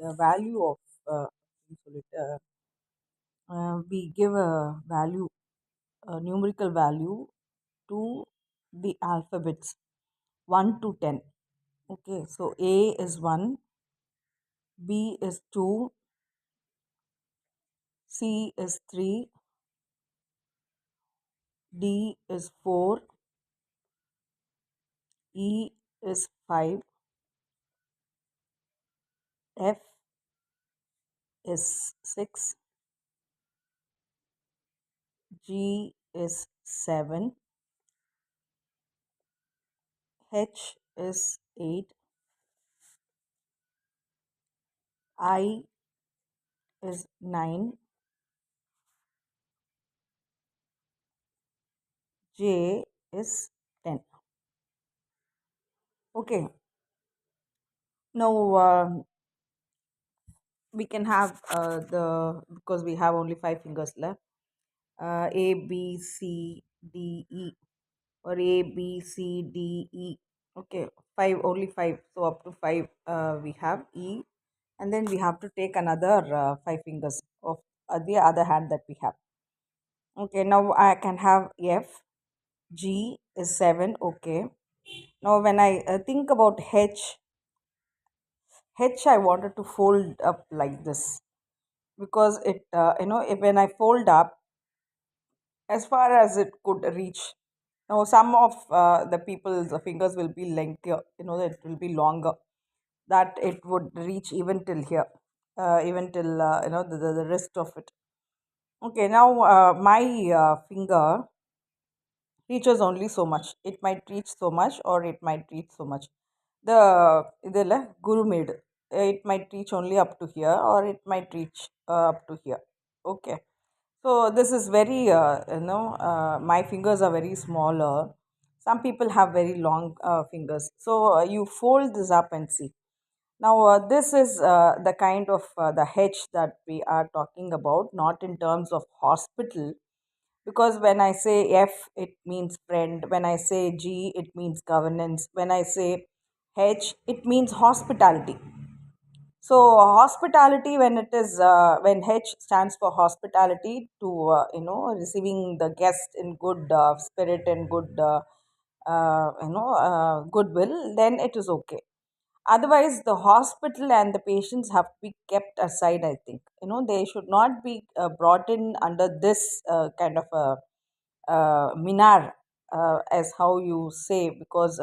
the value of we give a value, a numerical value to the alphabets 1 to 10. Okay, so A is 1, B is 2, C is 3, D is 4, E is 5, F is 6, G is 7, H is 8, I is 9, J is 10. Okay, now we can have because we have only five fingers left, A, B, C, D, E, or A, B, C, D, E. Okay, five, only five. So up to five we have E, and then we have to take another five fingers of the other hand that we have. Okay, now I can have F, G is 7. Okay, now when I think about H I wanted to fold up like this because it if when I fold up as far as it could reach. Now some of the people's fingers will be lengthier, it will be longer, that it would reach even till here, even till the rest of it. Okay, now my finger reaches only so much. It might reach so much or it might reach so much. The ಇದೆಲ್ಲ guru made, it might reach only up to here or it might reach up to here. Okay, so this is very my fingers are very smaller. Some people have very long fingers, so you fold this up and see. Now this is the kind of the H that we are talking about, not in terms of hospital, because when I say F it means friend, when I say G it means governance, when I say H it means hospitality. So hospitality, when it is when H stands for hospitality, to receiving the guest in good spirit and good goodwill, then it is okay. Otherwise the hospital and the patients have to be kept aside, I think. They should not be brought in under this kind of a minar, as how you say, because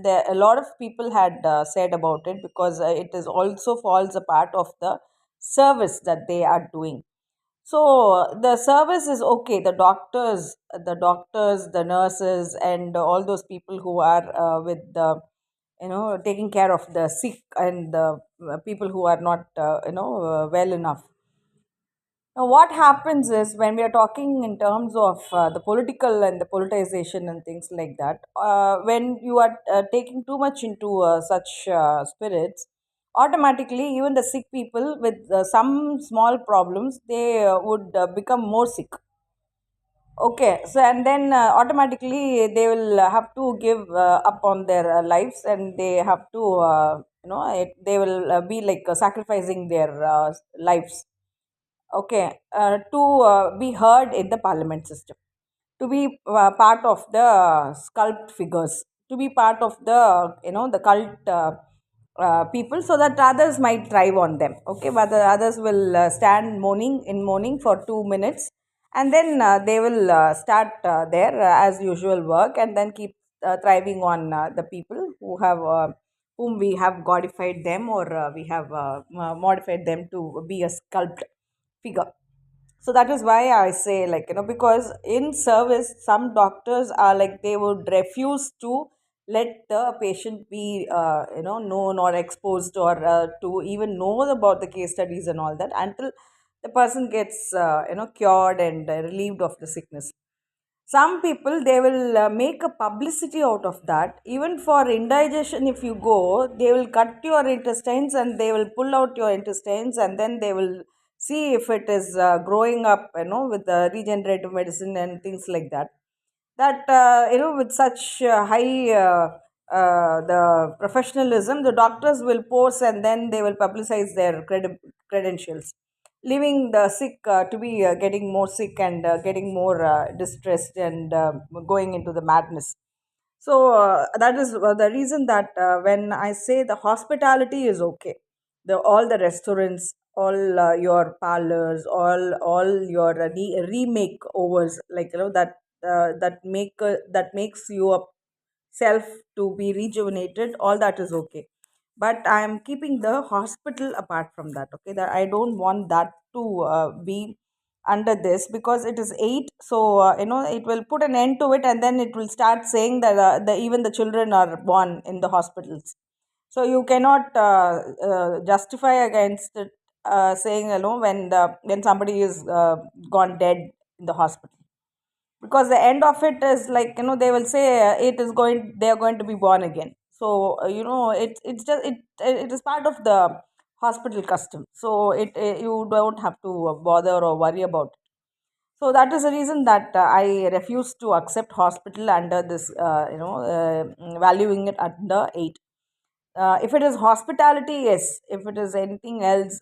there a lot of people had said about it, because it is also falls a part of the service that they are doing. So the service is okay. The doctors, the nurses, and all those people who are with the taking care of the sick and the people who are not well enough. Now, what happens is, when we are talking in terms of the political and the politicization and things like that, when you are taking too much into such spirits, automatically even the sick people with some small problems, they would become more sick. Okay, so and then automatically they will have to give up on their lives, and they have to, they will be like sacrificing their lives. Okay, to be heard in the parliament system, to be part of the sculpt figures, to be part of the the cult people, so that others might thrive on them. Okay, but the others will stand mourning for 2 minutes, and then they will start their as usual work, and then keep thriving on the people who have whom we have godified them, or we have modified them to be a sculpt figure. So that is why I say, like, because in service some doctors are like, they would refuse to let the patient be known or exposed, or to even know about the case studies and all that, until the person gets cured and relieved of the sickness. Some people, they will make a publicity out of that. Even for indigestion, if you go, they will cut your intestines and they will pull out your intestines, and then they will see if it is growing up, with the regenerative medicine and things like that. That with such high the professionalism, the doctors will post and then they will publicize their credentials, leaving the sick to be getting more sick and getting more distressed and going into the madness. So that is the reason that when I say the hospitality is okay, the all the restaurants, all your parlors, all your remake overs, like that that makes you a self to be rejuvenated, all that is okay. But I am keeping the hospital apart from that. Okay, that I don't want that to be under this, because it is 8. So it will put an end to it, and then it will start saying that even the children are born in the hospitals. So you cannot justify against it, saying when somebody is gone dead in the hospital, because the end of it is like, they will say it is going they are going to be born again. So it's just it is part of the hospital custom. So you don't have to bother or worry about it. So that is the reason that I refuse to accept hospital under this, valuing it under 8. If it is hospitality, yes. If it is anything else,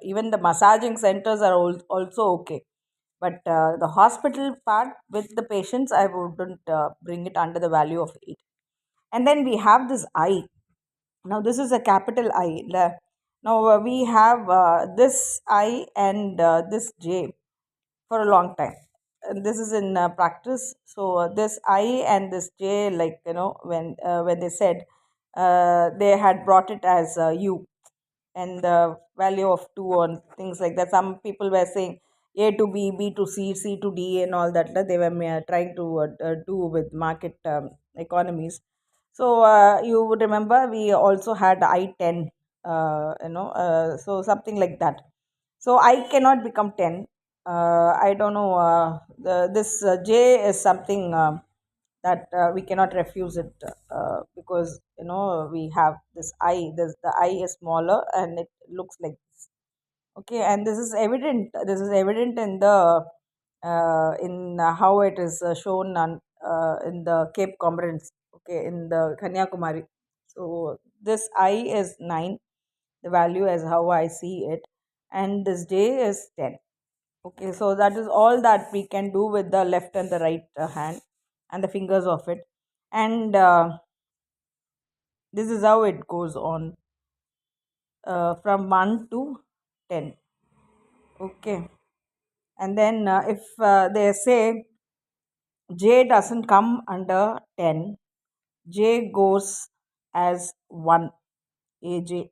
even the massaging centers are also okay. But the hospital part with the patients, I wouldn't bring it under the value of 8. And then we have this I. Now, this is a capital I. Now, we have this I and this J for a long time. And this is in practice. So, this I and this J, like, when they said they had brought it as U, and the value of 2 on things like that. Some people were saying A to B, B to C, C to D, and all that. They were trying to do with market economies. So you would remember we also had I-10, so something like that. So I cannot become 10. I don't know. This J is something that we cannot refuse it, because we have this I. The I is smaller and it looks like this. Okay, and this is evident. This is evident in the in how it is shown on in the Cape Comoros. Okay, in the Kanyakumari. So this I is 9. The value is how I see it, and this J is 10. Okay, so that is all that we can do with the left and the right hand and the fingers of it. And this is how it goes on from 1 to 10. Okay, and then if they say J doesn't come under 10, J goes as 1. AJ.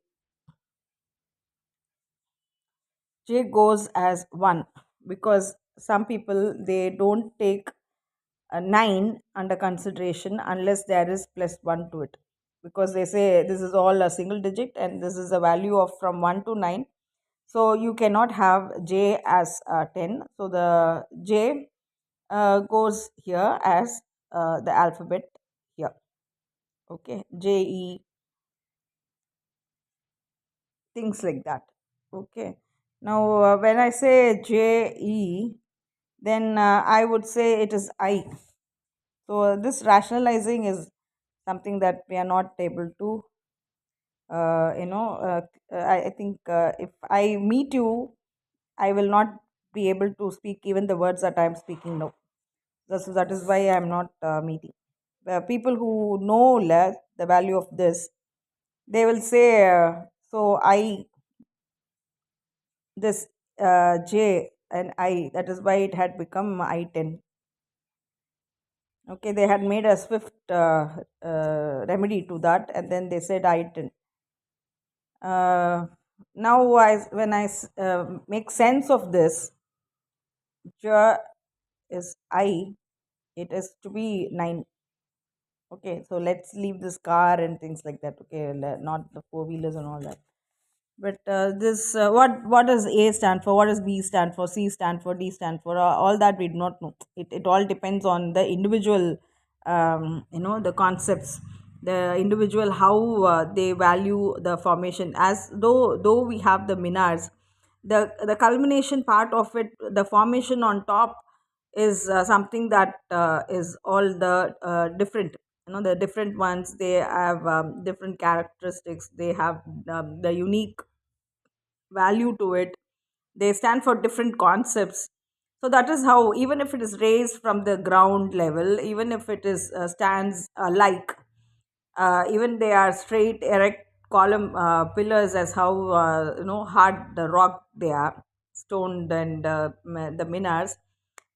J goes as 1, because some people they don't take a 9 under consideration unless there is plus 1 to it, because they say this is all a single digit and this is a value of from 1 to 9. So you cannot have J as 10. So the J goes here as the alphabet here. Okay, JE, things like that. Okay, now when I say JE, then I would say it is I. So this rationalizing is something that we are not able to, I think if I meet you, I will not be able to speak even the words that I am speaking now. That is why I am not meeting. The people who know less the value of this, they will say, so I, this J and I, that is why it had become I-10. Okay, they had made a swift remedy to that, and then they said I-10. Now, when I make sense of this, J is I, it is to be 9. Okay, so let's leave this car and things like that. Okay, not the four wheelers and all that. But this what does A stand for? What does B stand for? C stand for? D stand for? All that we do not know. It all depends on the individual, the concepts, the individual how they value the formation. As though we have the minars, the culmination part of it, the formation on top is something that is all the different. The different ones, they have different characteristics, they have the unique value to it, they stand for different concepts. So that is how, even if it is raised from the ground level, even if it is stands alike, even they are straight erect column pillars, as how hard the rock they are, stoned, and the minars,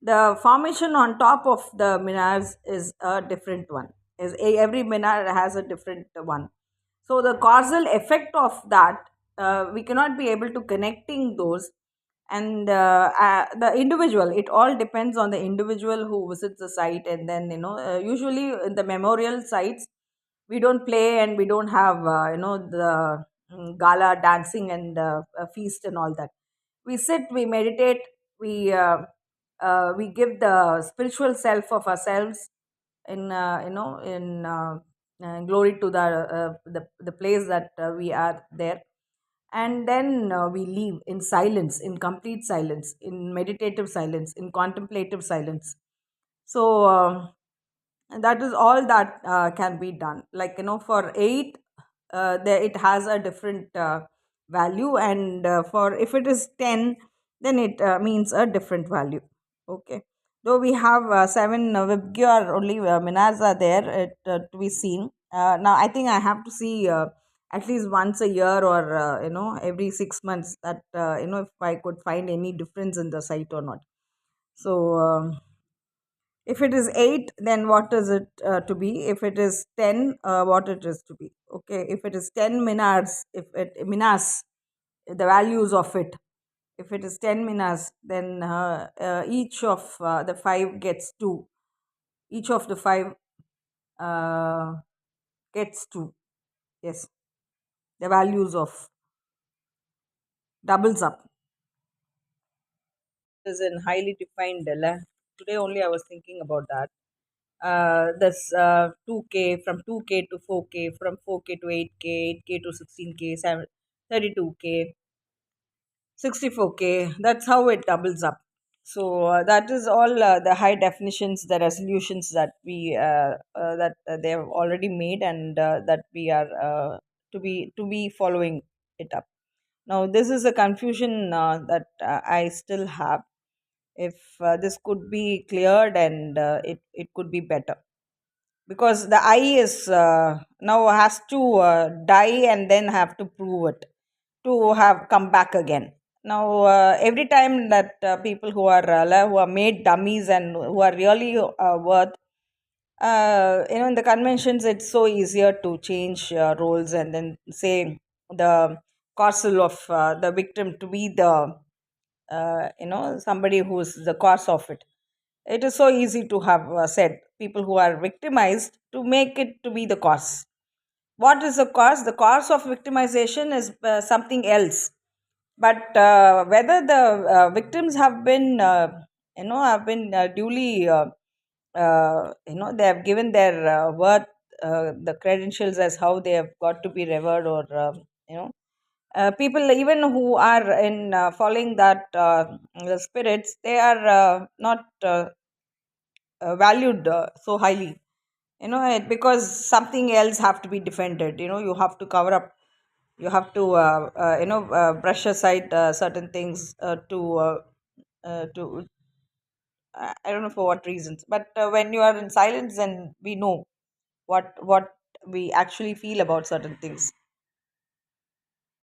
the formation on top of the minars is a different one. Every minar has a different one. So the causal effect of that, we cannot be able to connecting those. And the individual, it all depends on the individual who visits the site. And then usually in the memorial sites, we don't play, and we don't have the gala dancing and a feast and all that. We sit, we meditate, we give the spiritual self of ourselves in glory to the place that we are there. And then we leave in silence, in complete silence, in meditative silence, in contemplative silence. So and that is all that can be done. Like, for 8, there it has a different value. And for, if it is 10, then it means a different value. Okay. Though we have 7 Vibgyor, only minars are there to be seen. Now I think I have to see at least once a year, or every 6 months, that if I could find any difference in the site or not. So if it is 8, then what is it to be? If it is 10, what it is to be? Okay. If it is 10 minars, if it minas, the values of it, if it is 10 minas, then each of the 5 gets 2. Each of the 5 uh, gets 2. Yes. The values of doubles up. Is in highly defined. Today only I was thinking about that. This 2K, from 2K to 4K, from 4K to 8K, 8K to 16K, 32K, 64K. That's how it doubles up. So that is all the high definitions, the resolutions that they have already made, and that we are to be following it up. Now this is a confusion that I still have. If this could be cleared, and it could be better, because the eye is now has to die and then have to prove it to have come back again. Now every time that people who are made dummies and who are really worth, in the conventions, it's so easier to change roles, and then say the causal of the victim to be the somebody who is the cause of it. It is so easy to have said people who are victimized to make it to be the cause. What is the cause? The cause of victimization is something else. But whether the victims have been duly they have given their worth, the credentials, as how they have got to be revered, or you know people even who are in following that the spirits, they are not valued so highly, because something else have to be defended. You have to cover up, you have to brush aside certain things to I don't know for what reasons. But when you are in silence, then we know what we actually feel about certain things.